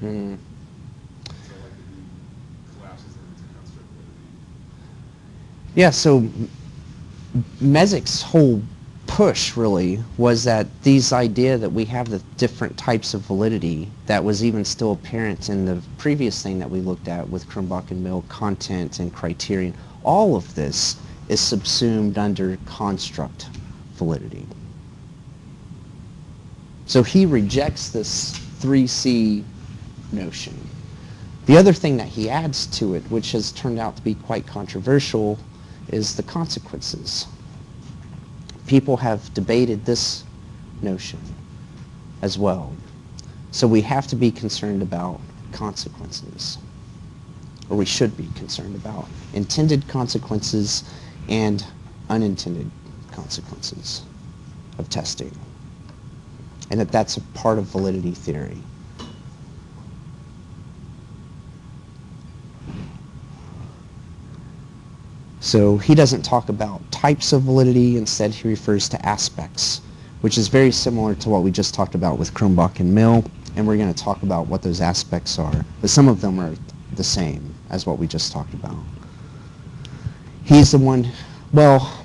Mm. So like it collapses them into construct validity. Yeah, so Messick's whole push really was that these idea that we have the different types of validity that was even still apparent in the previous thing that we looked at with Crumbach and Mill, content and criterion, all of this is subsumed under construct validity. So he rejects this 3C notion. The other thing that he adds to it, which has turned out to be quite controversial, is the consequences. People have debated this notion as well. So we have to be concerned about consequences, or we should be concerned about intended consequences and unintended consequences of testing, and that that's a part of validity theory. So he doesn't talk about types of validity. Instead, he refers to aspects, which is very similar to what we just talked about with Crumbach and Mill, and we're going to talk about what those aspects are. But some of them are the same as what we just talked about. He's the one, well,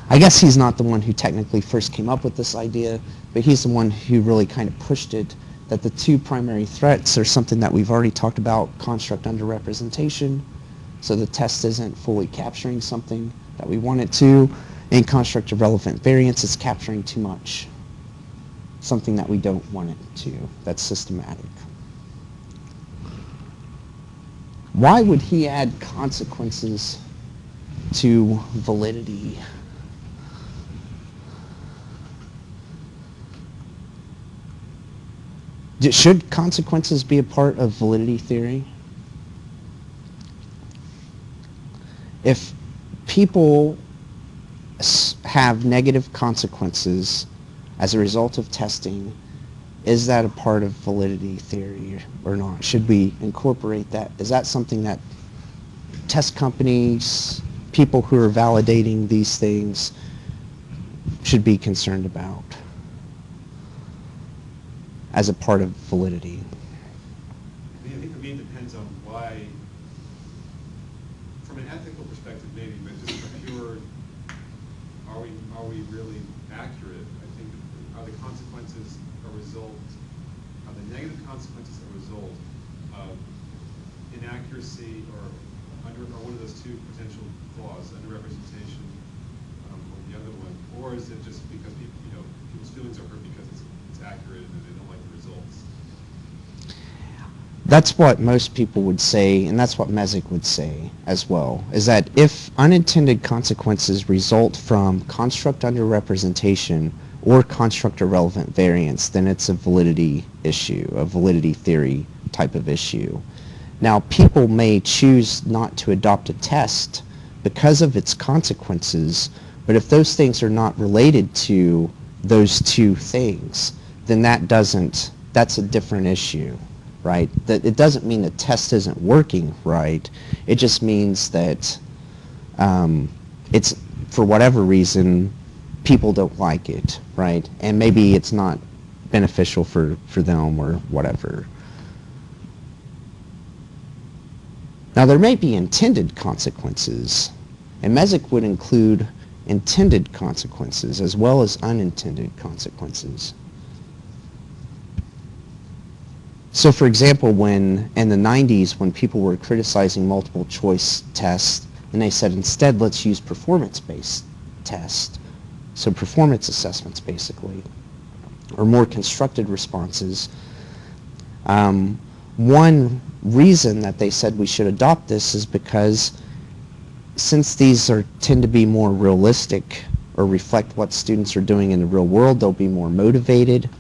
I guess he's not the one who technically first came up with this idea, but he's the one who really kind of pushed it, that the two primary threats are something that we've already talked about, construct underrepresentation. So the test isn't fully capturing something that we want it to. In construct of relevant variance, it's capturing too much, something that we don't want it to. That's systematic. Why would he add consequences to validity? Should consequences be a part of validity theory? If people have negative consequences as a result of testing, is that a part of validity theory or not? Should we incorporate that? Is that something that test companies, people who are validating these things, should be concerned about as a part of validity? I think for me it depends on why. From an ethical perspective, maybe, but just a pure, are we really accurate? I think, are the consequences a result, are the negative consequences a result of inaccuracy or one of those two potential flaws, underrepresentation or the other one, or is it just because people's feelings are hurt because it's accurate and they don't like the results? That's what most people would say, and that's what Messick would say as well, is that if unintended consequences result from construct underrepresentation or construct irrelevant variance, then it's a validity issue, a validity theory type of issue. Now, people may choose not to adopt a test because of its consequences, but if those things are not related to those two things, then that's a different issue. Right? That it doesn't mean the test isn't working right. It just means that it's, for whatever reason, people don't like it, right? And maybe it's not beneficial for them or whatever. Now, there may be intended consequences, and Messick would include intended consequences as well as unintended consequences. So, for example, when in the 90s, when people were criticizing multiple choice tests, and they said instead let's use performance-based tests, so performance assessments basically, or more constructed responses, one reason that they said we should adopt this is because since these tend to be more realistic or reflect what students are doing in the real world, they'll be more motivated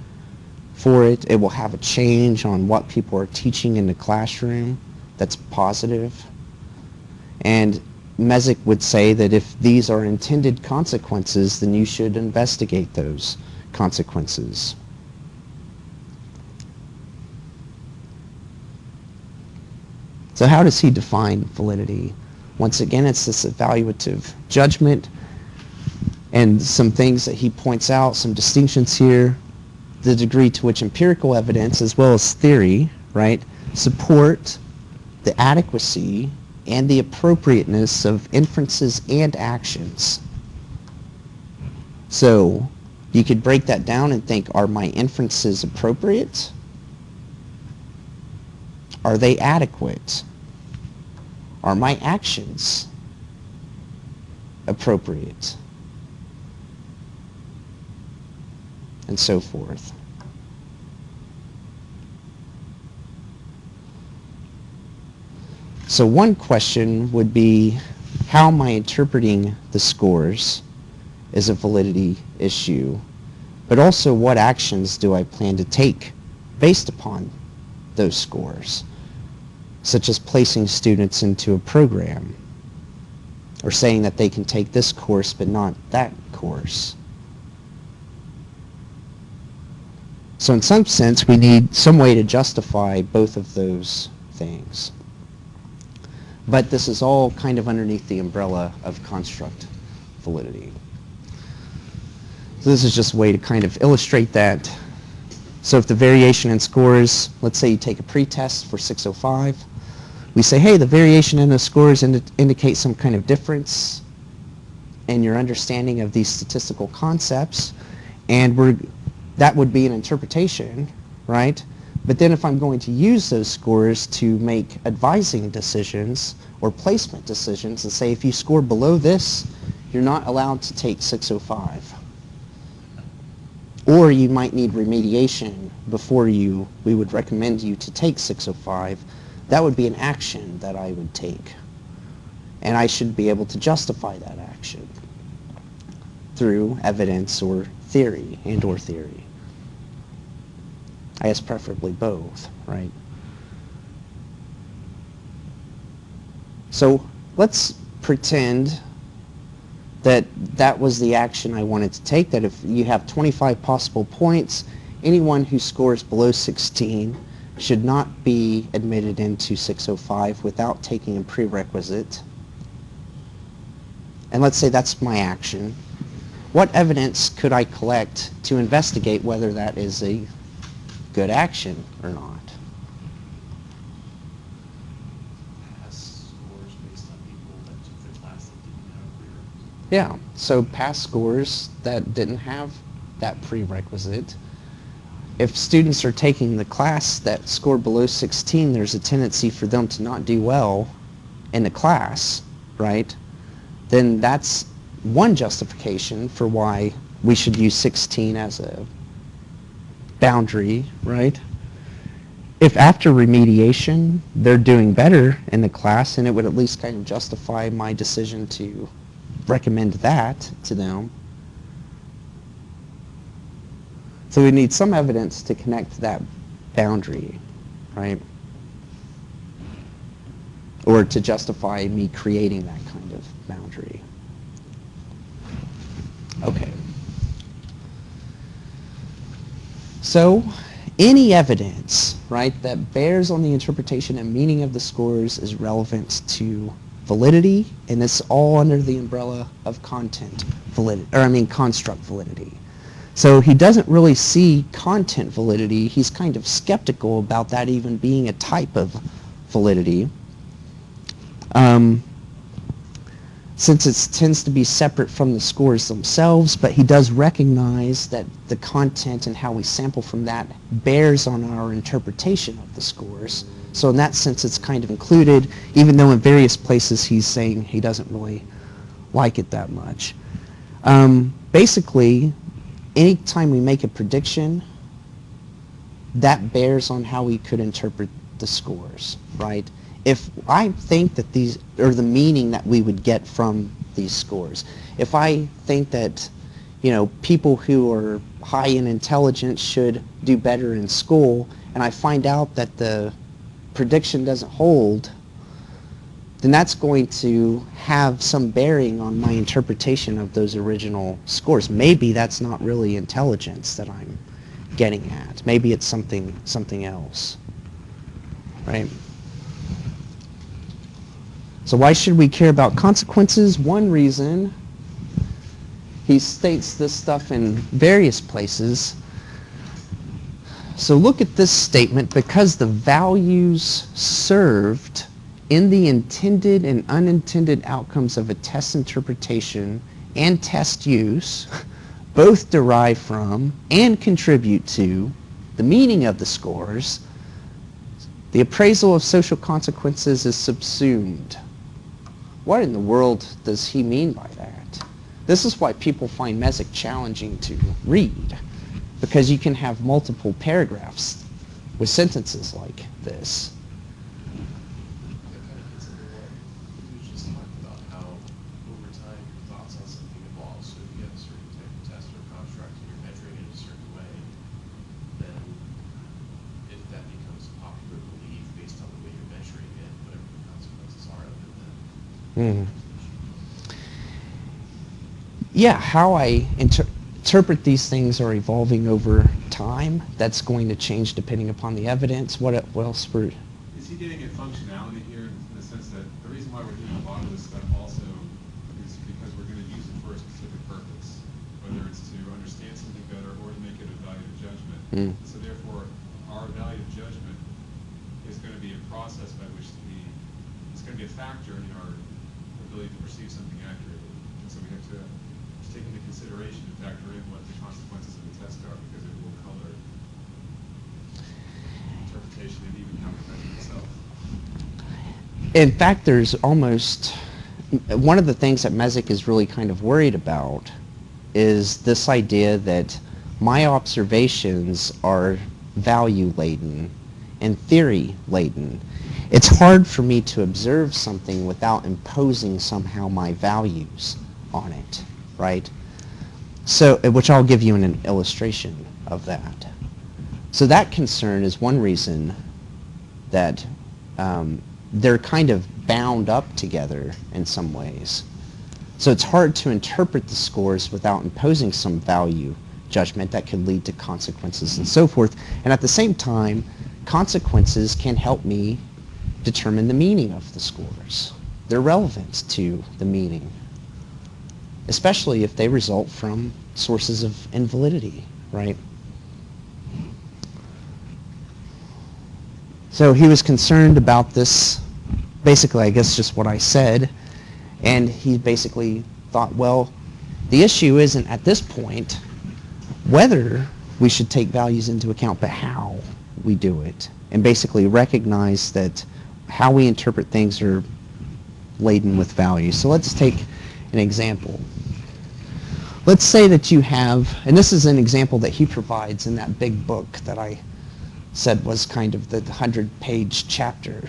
for it. It will have a change on what people are teaching in the classroom that's positive. And Messick would say that if these are intended consequences, then you should investigate those consequences. So how does he define validity? Once again, it's this evaluative judgment and some things that he points out, some distinctions here. the degree to which empirical evidence as well as theory, right, support the adequacy and the appropriateness of inferences and actions. So you could break that down and think, are my inferences appropriate? Are they adequate? Are my actions appropriate? And so forth. So one question would be, how am I interpreting the scores is a validity issue, but also what actions do I plan to take based upon those scores, such as placing students into a program or saying that they can take this course but not that course. So in some sense, we need some way to justify both of those things. But this is all kind of underneath the umbrella of construct validity. So this is just a way to kind of illustrate that. So if the variation in scores, let's say you take a pretest for 605, we say, hey, the variation in the scores indicates some kind of difference in your understanding of these statistical concepts, and that would be an interpretation, right? But then if I'm going to use those scores to make advising decisions or placement decisions and say, if you score below this, you're not allowed to take 605. Or you might need remediation before we would recommend you to take 605. That would be an action that I would take. And I should be able to justify that action through evidence or theory and/or theory. I guess preferably both, right? So let's pretend that that was the action I wanted to take, that if you have 25 possible points, anyone who scores below 16 should not be admitted into 605 without taking a prerequisite. And let's say that's my action. What evidence could I collect to investigate whether that is a good action or not? Past scores based on people that took the class that didn't have a prerequisite. Yeah, so past scores that didn't have that prerequisite. If students are taking the class that scored below 16, there's a tendency for them to not do well in the class, right? Then that's one justification for why we should use 16 as a boundary, right? If after remediation they're doing better in the class, and it would at least kind of justify my decision to recommend that to them. So we need some evidence to connect that boundary, right? Or to justify me creating that kind of boundary. Okay. So any evidence, right, that bears on the interpretation and meaning of the scores is relevant to validity, and it's all under the umbrella of content validity, construct validity. So he doesn't really see content validity. He's kind of skeptical about that even being a type of validity, since it tends to be separate from the scores themselves, but he does recognize that the content and how we sample from that bears on our interpretation of the scores. So in that sense, it's kind of included, even though in various places he's saying he doesn't really like it that much. Basically, anytime we make a prediction, that bears on how we could interpret the scores, right? If I think that these, or the meaning that we would get from these scores, if I think that, you know, people who are high in intelligence should do better in school, and I find out that the prediction doesn't hold, then that's going to have some bearing on my interpretation of those original scores. Maybe that's not really intelligence that I'm getting at. Maybe it's something else, right? So why should we care about consequences? One reason, he states this stuff in various places, So look at this statement. Because the values served in the intended and unintended outcomes of a test interpretation and test use both derive from and contribute to the meaning of the scores, the appraisal of social consequences is subsumed. What in the world does he mean by that? This is why people find Messick challenging to read, because you can have multiple paragraphs with sentences like this. That kind of gets into what you just talked about, how over time your thoughts on something evolve. So if you have a certain type of test or construct and you're measuring it a certain way, then if that becomes a popular belief based on the way you're measuring it, whatever the consequences are of it, then Yeah, how I interpret these things are evolving over time. That's going to change depending upon the evidence. What else were... Is he getting at functionality here in the sense that the reason why we're doing a lot of this stuff also is because we're going to use it for a specific purpose, whether it's to understand something better or to make it a valued judgment. So therefore, our valued judgment is going to be a process by which it's going to be a factor in our ability to perceive something accurately. And so we have to take into consideration and factor in what the consequences of the test are, because it will color interpretation and even how we measure itself. In fact, there's almost... One of the things that Messick is really kind of worried about is this idea that my observations are value-laden and theory-laden. It's hard for me to observe something without imposing somehow my values on it, right? So, which I'll give you an illustration of that. So that concern is one reason that they're kind of bound up together in some ways. So it's hard to interpret the scores without imposing some value judgment that could lead to consequences and so forth. And at the same time, consequences can help me determine the meaning of the scores. They're relevant to the meaning, especially if they result from sources of invalidity, right? So he was concerned about this, basically, I guess, just what I said, and he basically thought, well, the issue isn't at this point whether we should take values into account, but how we do it, and basically recognize that how we interpret things are laden with value. So let's take an example. Let's say that you have, and this is an example that he provides in that big book that I said was kind of the 100-page chapter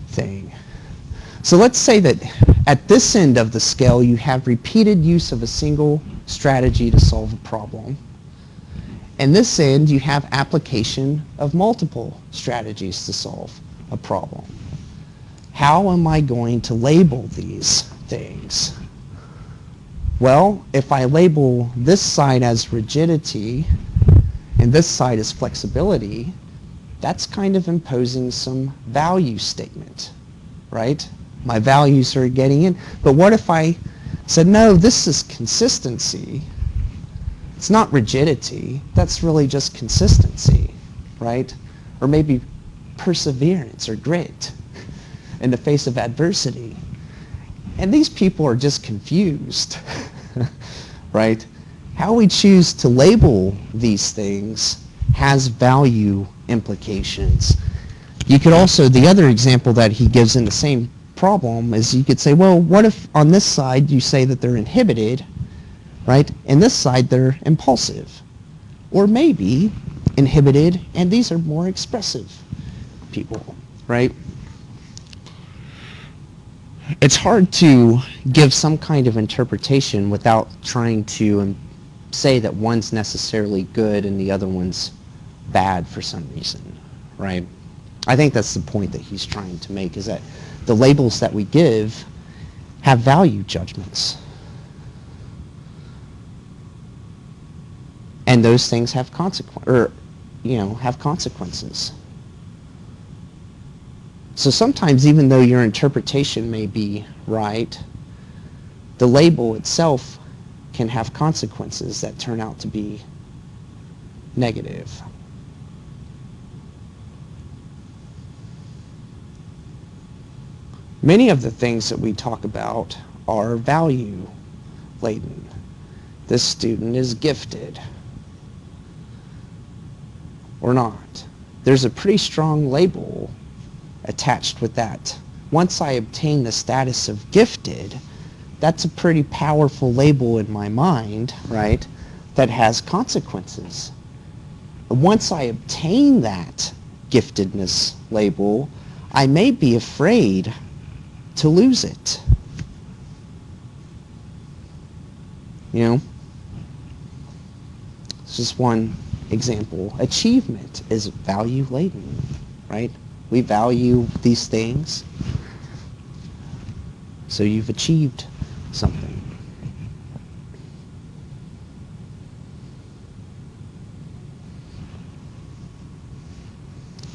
thing. So let's say that at this end of the scale you have repeated use of a single strategy to solve a problem. And this end you have application of multiple strategies to solve a problem. How am I going to label these things? Well, if I label this side as rigidity and this side as flexibility, that's kind of imposing some value statement, right? My values are getting in. But what if I said, no, this is consistency. It's not rigidity. That's really just consistency, right? Or maybe perseverance or grit in the face of adversity. And these people are just confused, right? How we choose to label these things has value implications. You could also, the other example that he gives in the same problem is you could say, well, what if on this side you say that they're inhibited, right? And this side they're impulsive. Or maybe inhibited and these are more expressive people, right? It's hard to give some kind of interpretation without trying to say that one's necessarily good and the other one's bad for some reason, right? I think that's the point that he's trying to make, is that the labels that we give have value judgments. And those things have have consequences. So sometimes, even though your interpretation may be right, the label itself can have consequences that turn out to be negative. Many of the things that we talk about are value laden. This student is gifted or not. There's a pretty strong label attached with that. Once I obtain the status of gifted, that's a pretty powerful label in my mind, right, that has consequences. Once I obtain that giftedness label, I may be afraid to lose it. You know? It's just one example. Achievement is value laden, right? We value these things. So you've achieved something.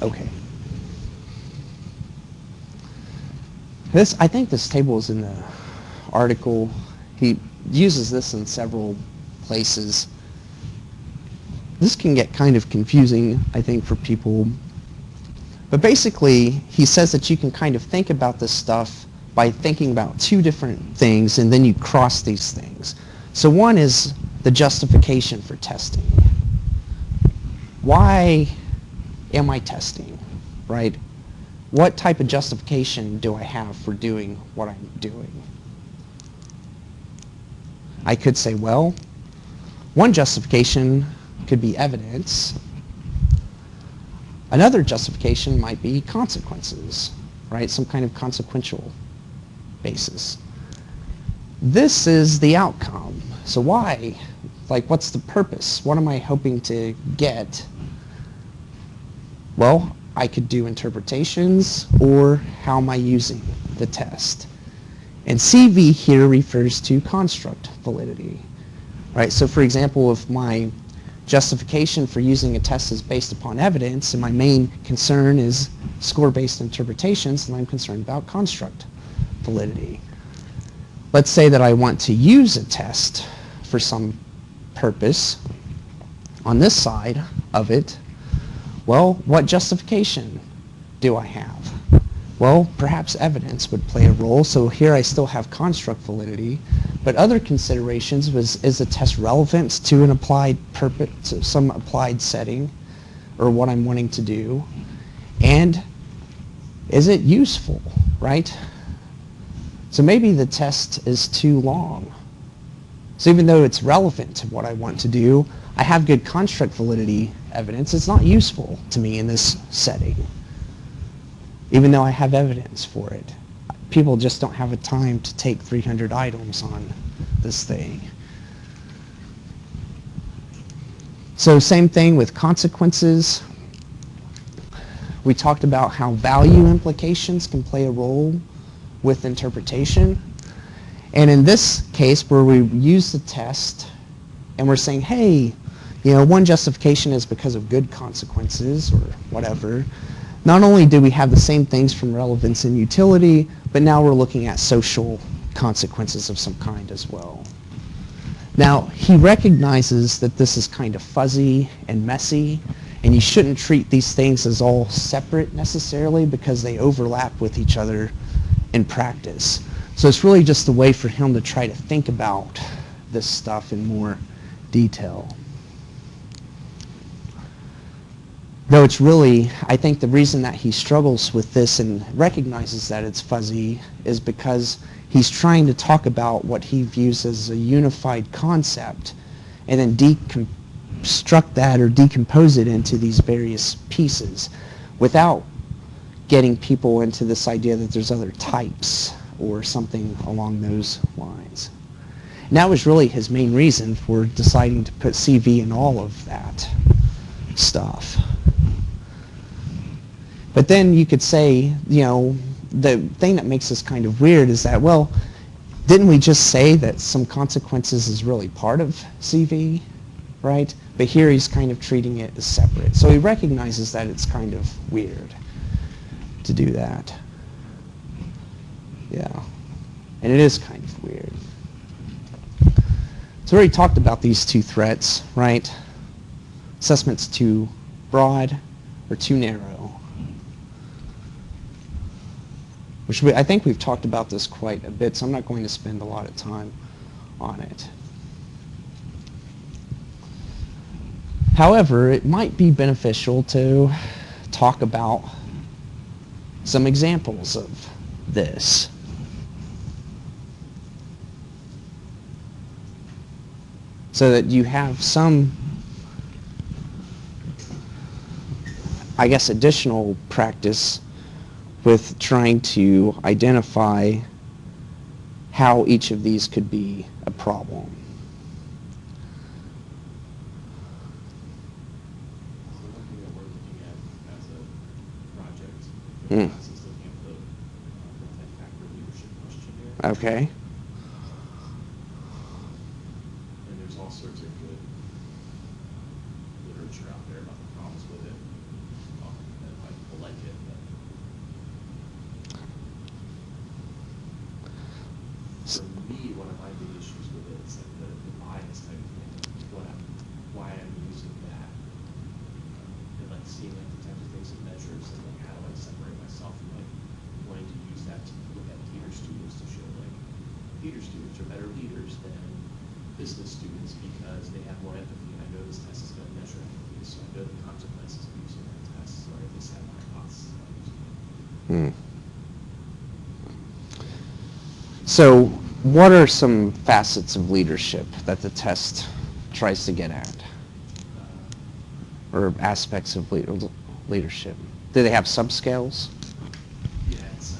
Okay. I think this table is in the article. He uses this in several places. This can get kind of confusing, I think, for people. But basically, he says that you can kind of think about this stuff by thinking about two different things, and then you cross these things. So one is the justification for testing. Why am I testing, right? What type of justification do I have for doing what I'm doing? I could say, well, one justification could be evidence. Another justification might be consequences, right? Some kind of consequential basis. This is the outcome. So why? Like, what's the purpose? What am I hoping to get? Well, I could do interpretations, or how am I using the test? And CV here refers to construct validity, right? So for example, if my justification for using a test is based upon evidence, and my main concern is score-based interpretations, then I'm concerned about construct validity. Let's say that I want to use a test for some purpose. On this side of it, well, what justification do I have? Well, perhaps evidence would play a role. So here I still have construct validity, but other considerations was, is the test relevant to an applied purpose, to some applied setting, or what I'm wanting to do? And is it useful, right? So maybe the test is too long. So even though it's relevant to what I want to do, I have good construct validity evidence. It's not useful to me in this setting, even though I have evidence for it. People just don't have a time to take 300 items on this thing. So same thing with consequences. We talked about how value implications can play a role with interpretation. And in this case, where we use the test and we're saying, hey, you know, one justification is because of good consequences or whatever. Not only do we have the same things from relevance and utility, but now we're looking at social consequences of some kind as well. Now, he recognizes that this is kind of fuzzy and messy, and you shouldn't treat these things as all separate necessarily because they overlap with each other in practice. So it's really just a way for him to try to think about this stuff in more detail. Though it's really, I think the reason that he struggles with this and recognizes that it's fuzzy is because he's trying to talk about what he views as a unified concept and then deconstruct that or decompose it into these various pieces without getting people into this idea that there's other types or something along those lines. And that was really his main reason for deciding to put CV in all of that stuff. But then you could say, you know, the thing that makes this kind of weird is that, well, didn't we just say that some consequences is really part of CV, right? But here he's kind of treating it as separate. So he recognizes that it's kind of weird to do that. Yeah. And it is kind of weird. So we already talked about these two threats, right? Assessment's too broad or too narrow. I think we've talked about this quite a bit, so I'm not going to spend a lot of time on it. However, it might be beneficial to talk about some examples of this. So that you have some, I guess, additional practice with trying to identify how each of these could be a problem. So one thing that we're looking at as a project Mm. class is looking at the multi-factor leadership questionnaire. Okay. And there's all sorts of good literature out there about the problems with it. And why people like it. But for me, one of my big issues with it is like the bias type of thing. Why I'm using that. And like seeing like the types of things it measures and like how do I separate myself from like wanting to use that to look at theater students to show like theater students are better leaders than business students because they have more empathy. And I know this test is going to measure empathy, so I know the consequences of using that test, or at least have my hypothesis about using it. So, what are some facets of leadership that the test tries to get at? Or aspects of leadership? Do they have subscales? Yeah, it's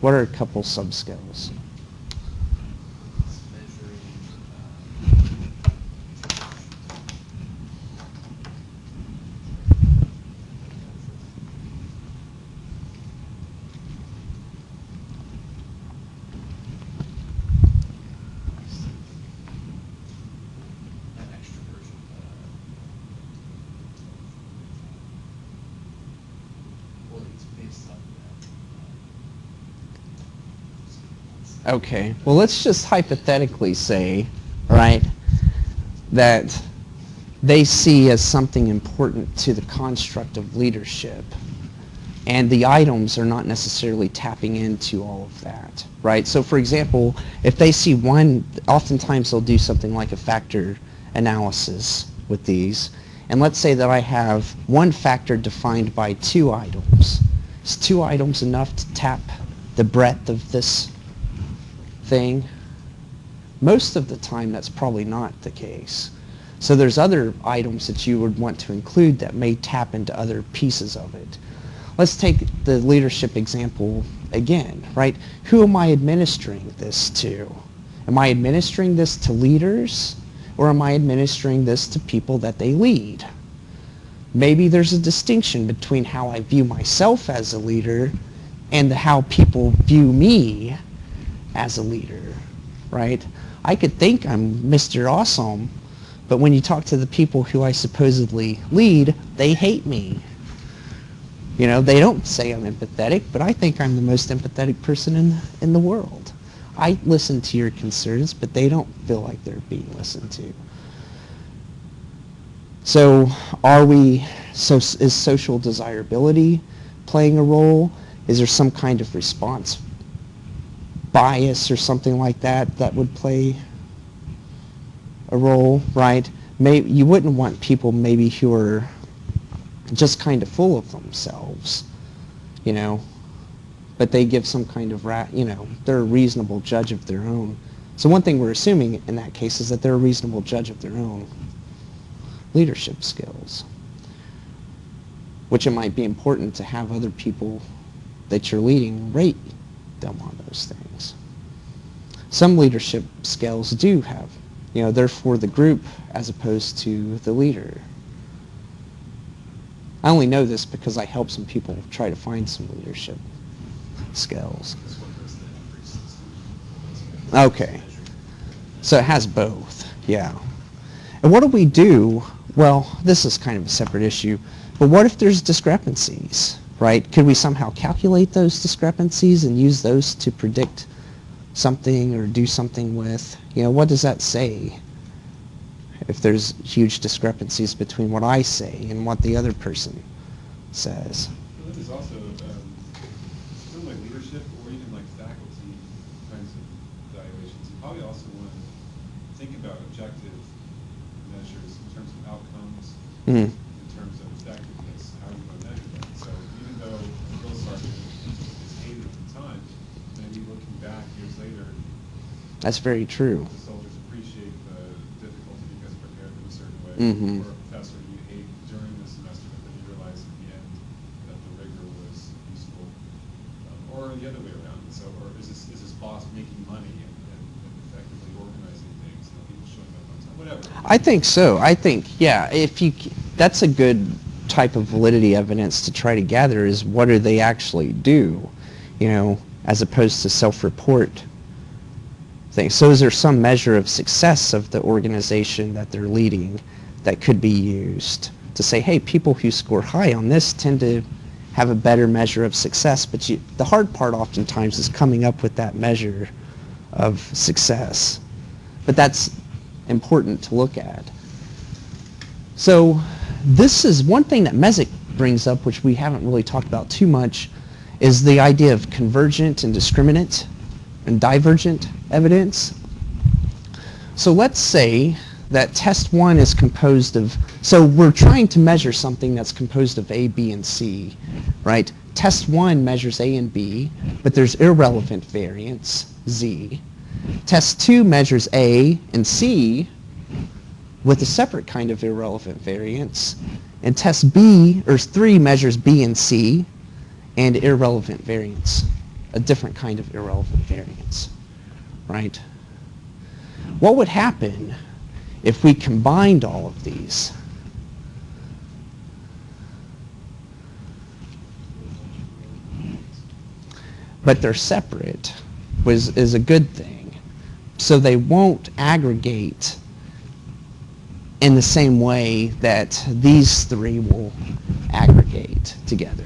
What are a couple subscales? measuring an extroversion. Well, it's based on that. Okay, well let's just hypothetically say, right, that they see as something important to the construct of leadership, and the items are not necessarily tapping into all of that, right? So for example, if they see one, oftentimes they'll do something like a factor analysis with these, and let's say that I have one factor defined by two items. Is two items enough to tap the breadth of this thing? Most of the time that's probably not the case. So there's other items that you would want to include that may tap into other pieces of it. Let's take the leadership example again, right? Who am I administering this to? Am I administering this to leaders, or am I administering this to people that they lead? Maybe there's a distinction between how I view myself as a leader and how people view me as a leader, right? I could think I'm Mr. Awesome, but when you talk to the people who I supposedly lead, they hate me. You know, they don't say I'm empathetic, but I think I'm the most empathetic person in the world. I listen to your concerns, but they don't feel like they're being listened to. So is social desirability playing a role? Is there some kind of response bias or something like that that would play a role, right? Maybe you wouldn't want people maybe who are just kind of full of themselves, you know, but they give some kind of, they're a reasonable judge of their own. So one thing we're assuming in that case is that they're a reasonable judge of their own leadership skills, which it might be important to have other people that you're leading rate them on those things. Some leadership skills do have, they're for the group as opposed to the leader. I only know this because I help some people try to find some leadership skills. This one does the every system. Okay. So it has both, yeah. And what do we do? Well, this is kind of a separate issue, but what if there's discrepancies, right? Could we somehow calculate those discrepancies and use those to predict something or do something with? What does that say if there's huge discrepancies between what I say and what the other person says? Well, this is also, something like leadership probably also want to think about objective measures in terms of outcomes, Mm. in terms of effectiveness, how you want to measure that. So even though a drill sergeant is hated at the time, maybe looking back years later, That's very true. the soldiers appreciate the difficulty because prepared them a certain way. Mhm. Or a professor you hate during the semester, but then you realize at the end that the rigor was useful. Or the other way around. So, or is this boss making money and effectively organizing things, people showing up on time, whatever. I think so. I think, yeah, that's a good type of validity evidence to try to gather is what do they actually do, as opposed to self-report things. So is there some measure of success of the organization that they're leading that could be used to say, hey, people who score high on this tend to have a better measure of success, but the hard part oftentimes is coming up with that measure of success. But that's important to look at. So this is one thing that Messick brings up, which we haven't really talked about too much, is the idea of convergent and discriminant and divergent evidence. So let's say that test 1 is composed of, so we're trying to measure something that's composed of A, B, and C, right? Test 1 measures A and B, but there's irrelevant variance, Z. Test 2 measures A and C with a separate kind of irrelevant variance. And test 3 measures B and C and irrelevant variance, a different kind of irrelevant variance, right? What would happen if we combined all of these? But they're separate, is a good thing. So they won't aggregate in the same way that these 3 will aggregate together.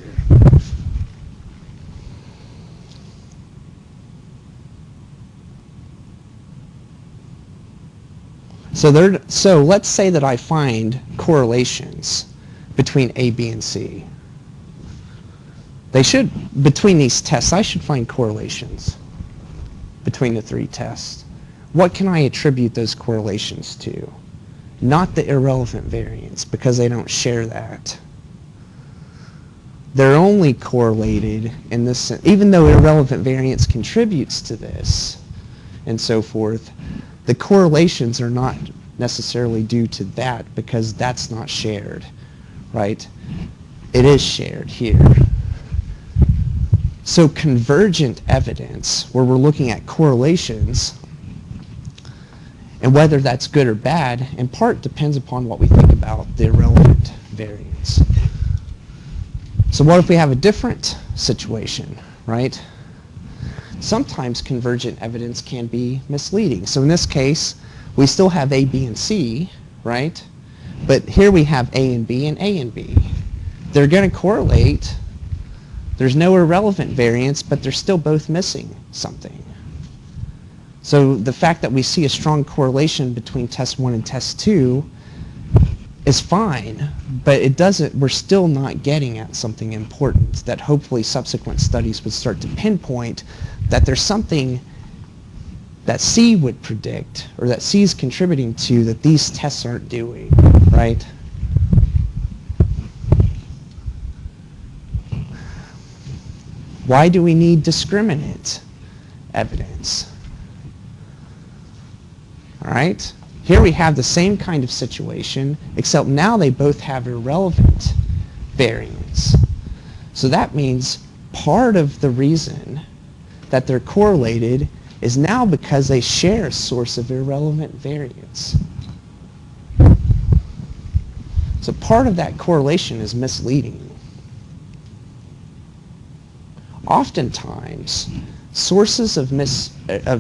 So let's say that I find correlations between A, B, and C. Between these tests, I should find correlations between the 3 tests. What can I attribute those correlations to? Not the irrelevant variance, because they don't share that. They're only correlated in this sense, even though irrelevant variance contributes to this and so forth, the correlations are not necessarily due to that because that's not shared, right? It is shared here. So convergent evidence, where we're looking at correlations, and whether that's good or bad, in part depends upon what we think about the irrelevant variance. So what if we have a different situation, right? Sometimes convergent evidence can be misleading. So in this case, we still have A, B, and C, right? But here we have A and B and A and B. They're going to correlate. There's no irrelevant variance, but they're still both missing something. So the fact that we see a strong correlation between test 1 and test 2 is fine, but we're still not getting at something important that hopefully subsequent studies would start to pinpoint that there's something that C would predict, or that C is contributing to, that these tests aren't doing, right? Why do we need discriminant evidence? All right? Here we have the same kind of situation, except now they both have irrelevant variance. So that means part of the reason that they're correlated is now because they share a source of irrelevant variance. So part of that correlation is misleading. Oftentimes, sources of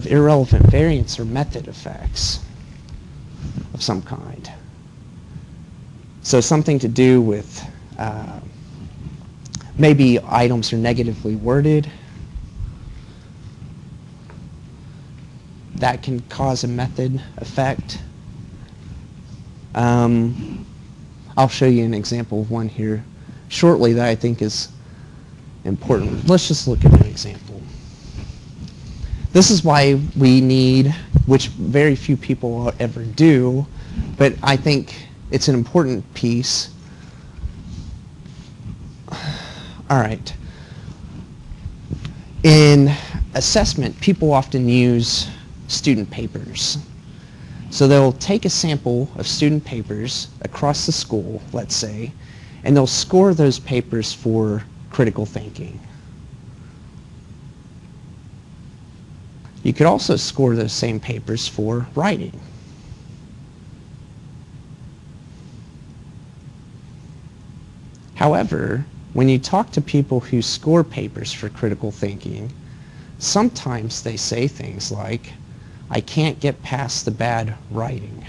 irrelevant variance are method effects of some kind. So something to do with maybe items are negatively worded. That can cause a method effect. I'll show you an example of one here shortly that I think is important. Let's just look at an example. This is why we need which very few people ever do, but I think it's an important piece. All right. In assessment, people often use student papers. So they'll take a sample of student papers across the school, let's say, and they'll score those papers for critical thinking. You could also score those same papers for writing. However, when you talk to people who score papers for critical thinking, sometimes they say things like, I can't get past the bad writing.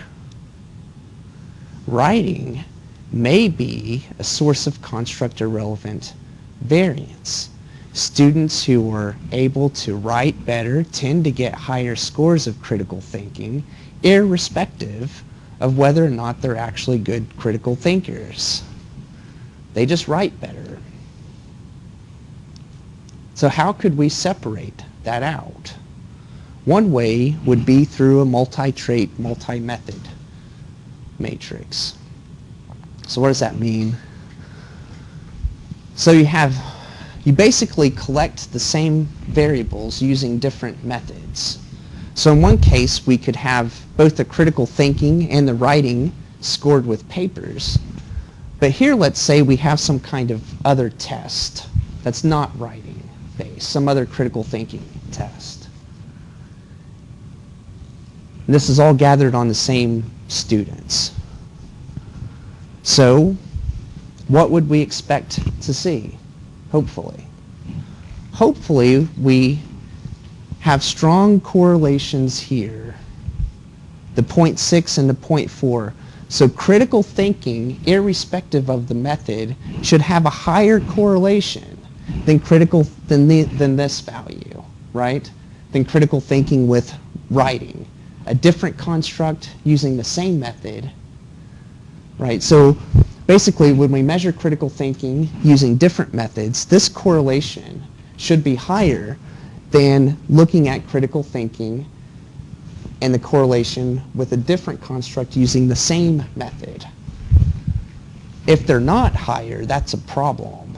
Writing may be a source of construct-irrelevant variance. Students who are able to write better tend to get higher scores of critical thinking, irrespective of whether or not they're actually good critical thinkers. They just write better. So how could we separate that out? One way would be through a multi-trait, multi-method matrix. So what does that mean? So you basically collect the same variables using different methods. So in one case, we could have both the critical thinking and the writing scored with papers. But here, let's say we have some kind of other test that's not writing based, some other critical thinking test. And this is all gathered on the same students. So what would we expect to see? Hopefully. Hopefully we have strong correlations here, the 0.6 and the 0.4. So critical thinking, irrespective of the method, should have a higher correlation than this value, right? Than critical thinking with writing. A different construct using the same method, right? So basically, when we measure critical thinking using different methods, this correlation should be higher than looking at critical thinking and the correlation with a different construct using the same method. If they're not higher, that's a problem.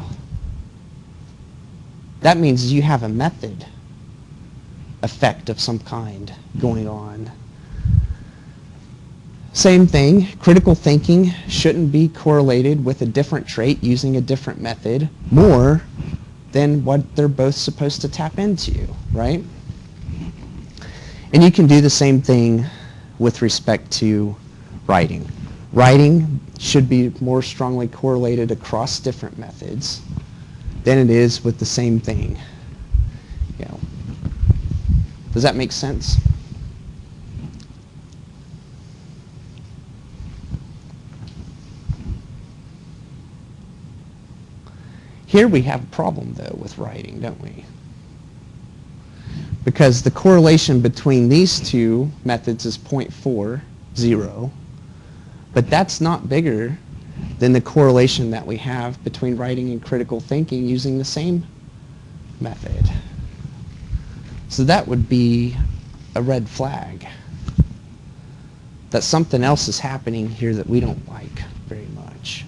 That means you have a method effect of some kind going on. Same thing, critical thinking shouldn't be correlated with a different trait using a different method more than what they're both supposed to tap into, right? And you can do the same thing with respect to writing. Writing should be more strongly correlated across different methods than it is with the same thing. You know. Does that make sense? Here we have a problem, though, with writing, don't we? Because the correlation between these two methods is 0.40, but that's not bigger than the correlation that we have between writing and critical thinking using the same method. So that would be a red flag that something else is happening here that we don't like very much.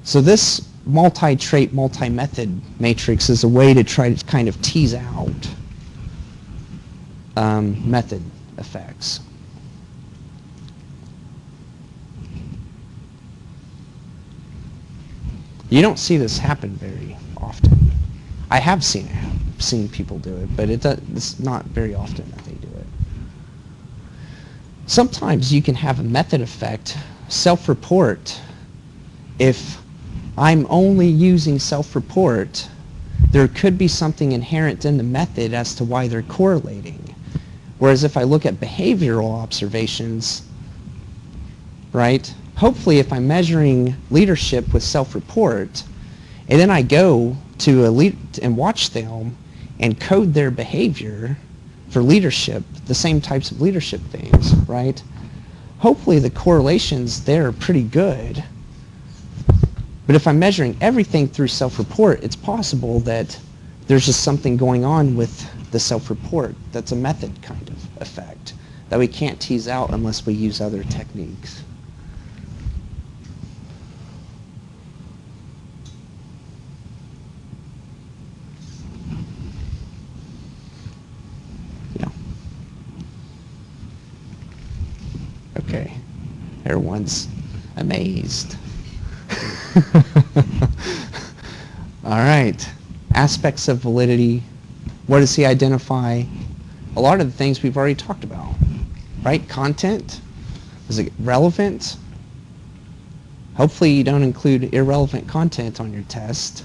So this multi-trait, multi-method matrix is a way to try to kind of tease out method effects. You don't see this happen very often. I have seen people do it, but it's not very often that they do it. Sometimes you can have a method effect, self-report. If I'm only using self-report, there could be something inherent in the method as to why they're correlating. Whereas if I look at behavioral observations, right, hopefully if I'm measuring leadership with self-report, and then I go to and watch them and code their behavior for leadership, the same types of leadership things, right? Hopefully the correlations there are pretty good. But if I'm measuring everything through self-report, it's possible that there's just something going on with the self-report that's a method kind of effect that we can't tease out unless we use other techniques. Yeah. Okay. Everyone's amazed. All right. Aspects of validity. What does he identify? A lot of the things we've already talked about, right? Content. Is it relevant? Hopefully you don't include irrelevant content on your test.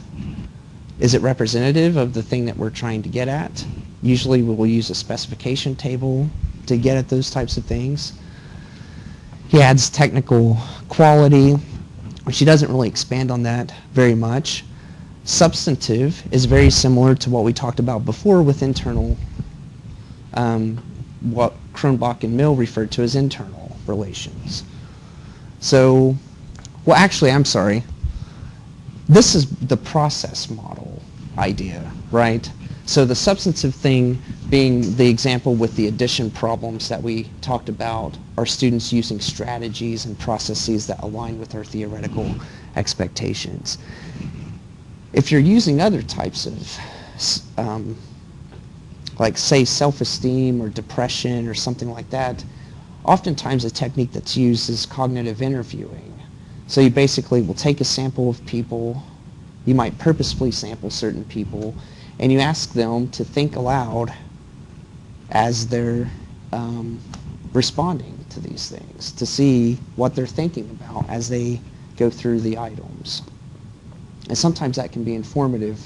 Is it representative of the thing that we're trying to get at? Usually we will use a specification table to get at those types of things. He adds technical quality, which he doesn't really expand on that very much. Substantive is very similar to what we talked about before with internal, what Cronbach and Mill referred to as internal relations. So, well actually, I'm sorry. This is the process model idea, right? So the substantive thing being the example with the addition problems that we talked about, our students using strategies and processes that align with our theoretical expectations. If you're using other types of, like say self-esteem or depression or something like that, oftentimes a technique that's used is cognitive interviewing. So you basically will take a sample of people, you might purposefully sample certain people, and you ask them to think aloud as they're responding to these things, to see what they're thinking about as they go through the items. And sometimes that can be informative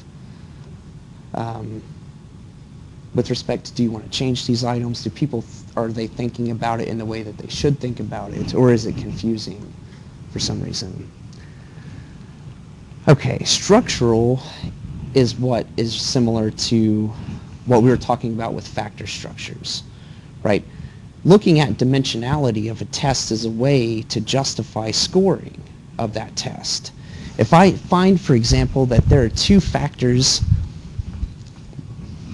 with respect to, do you want to change these items? Are they thinking about it in the way that they should think about it, or is it confusing for some reason? Okay, structural is what is similar to what we were talking about with factor structures, right? Looking at dimensionality of a test is a way to justify scoring of that test. If I find, for example, that there are two factors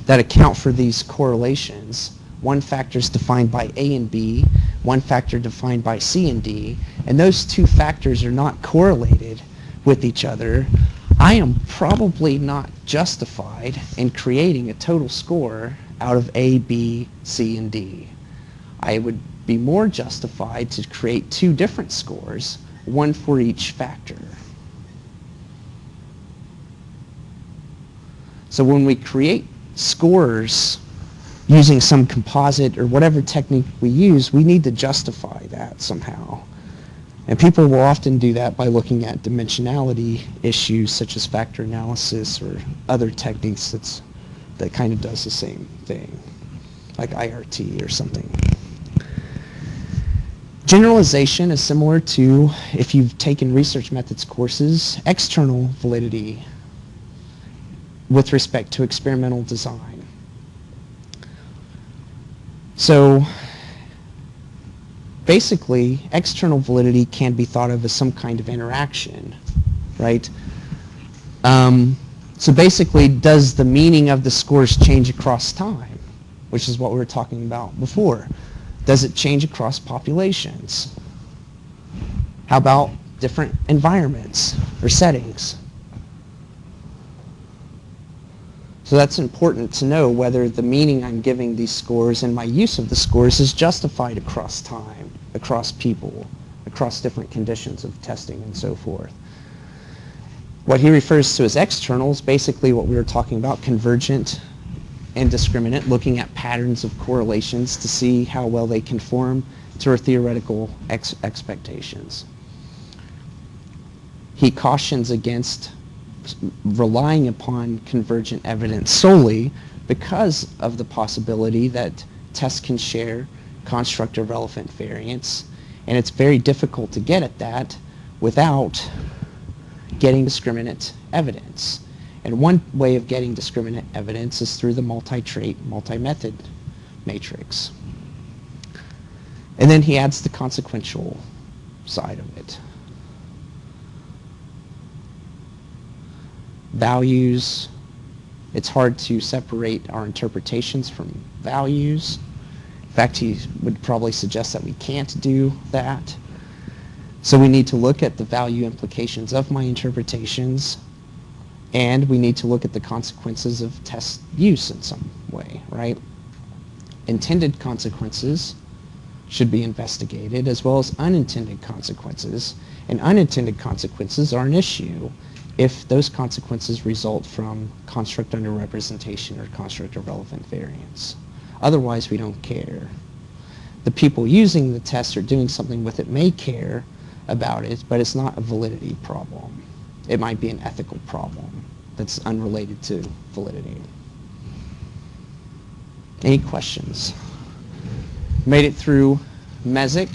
that account for these correlations, one factor is defined by A and B, one factor defined by C and D, and those two factors are not correlated with each other, I am probably not justified in creating a total score out of A, B, C, and D. I would be more justified to create two different scores, one for each factor. So when we create scores using some composite or whatever technique we use, we need to justify that somehow. And people will often do that by looking at dimensionality issues such as factor analysis or other techniques that kind of does the same thing, like IRT or something. Generalization is similar to, if you've taken research methods courses, external validity with respect to experimental design. So basically, external validity can be thought of as some kind of interaction, right? So basically, does the meaning of the scores change across time, which is what we were talking about before? Does it change across populations? How about different environments or settings? So that's important to know whether the meaning I'm giving these scores and my use of the scores is justified across time, across people, across different conditions of testing and so forth. What he refers to as external is basically what we were talking about, convergent and discriminant, looking at patterns of correlations to see how well they conform to our theoretical expectations. He cautions against relying upon convergent evidence solely because of the possibility that tests can share construct irrelevant variance, and it's very difficult to get at that without getting discriminant evidence. And one way of getting discriminant evidence is through the multi-trait, multi-method matrix. And then he adds the consequential side of it. Values, It's hard to separate our interpretations from values. In fact, he would probably suggest that we can't do that. So we need to look at the value implications of my interpretations, and we need to look at the consequences of test use in some way, right? Intended consequences should be investigated, as well as unintended consequences. And unintended consequences are an issue if those consequences result from construct under representation or construct irrelevant variance. Otherwise, we don't care. The people using the test or doing something with it may care about it, but it's not a validity problem. It might be an ethical problem that's unrelated to validity. Any questions? Made it through Messick.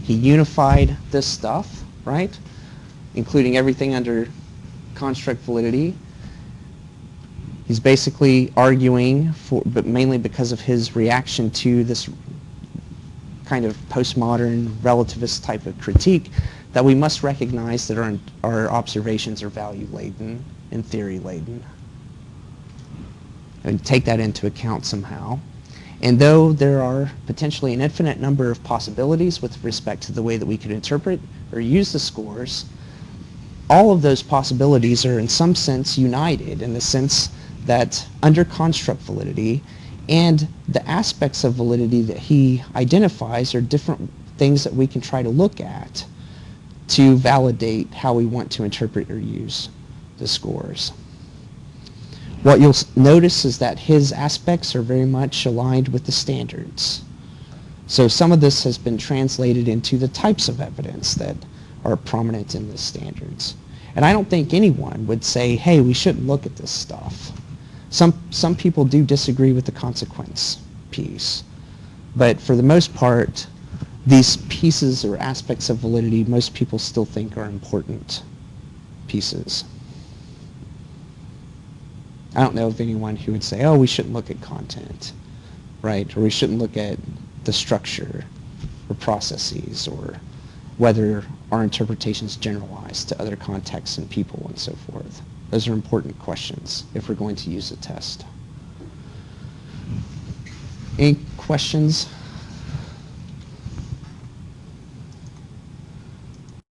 He unified this stuff, right? Including everything under construct validity. He's basically arguing for, but mainly because of his reaction to this kind of postmodern relativist type of critique, that we must recognize that our observations are value-laden and theory-laden, and take that into account somehow. And though there are potentially an infinite number of possibilities with respect to the way that we could interpret or use the scores, all of those possibilities are in some sense united in the sense that under construct validity, and the aspects of validity that he identifies are different things that we can try to look at to validate how we want to interpret or use the scores. What you'll notice is that his aspects are very much aligned with the standards. So some of this has been translated into the types of evidence that are prominent in the standards. And I don't think anyone would say, hey, we shouldn't look at this stuff. Some people do disagree with the consequence piece. But for the most part, these pieces or aspects of validity most people still think are important pieces. I don't know of anyone who would say, oh, we shouldn't look at content, right? Or we shouldn't look at the structure or processes, or whether our interpretations generalize to other contexts and people and so forth. Those are important questions if we're going to use a test. Any questions?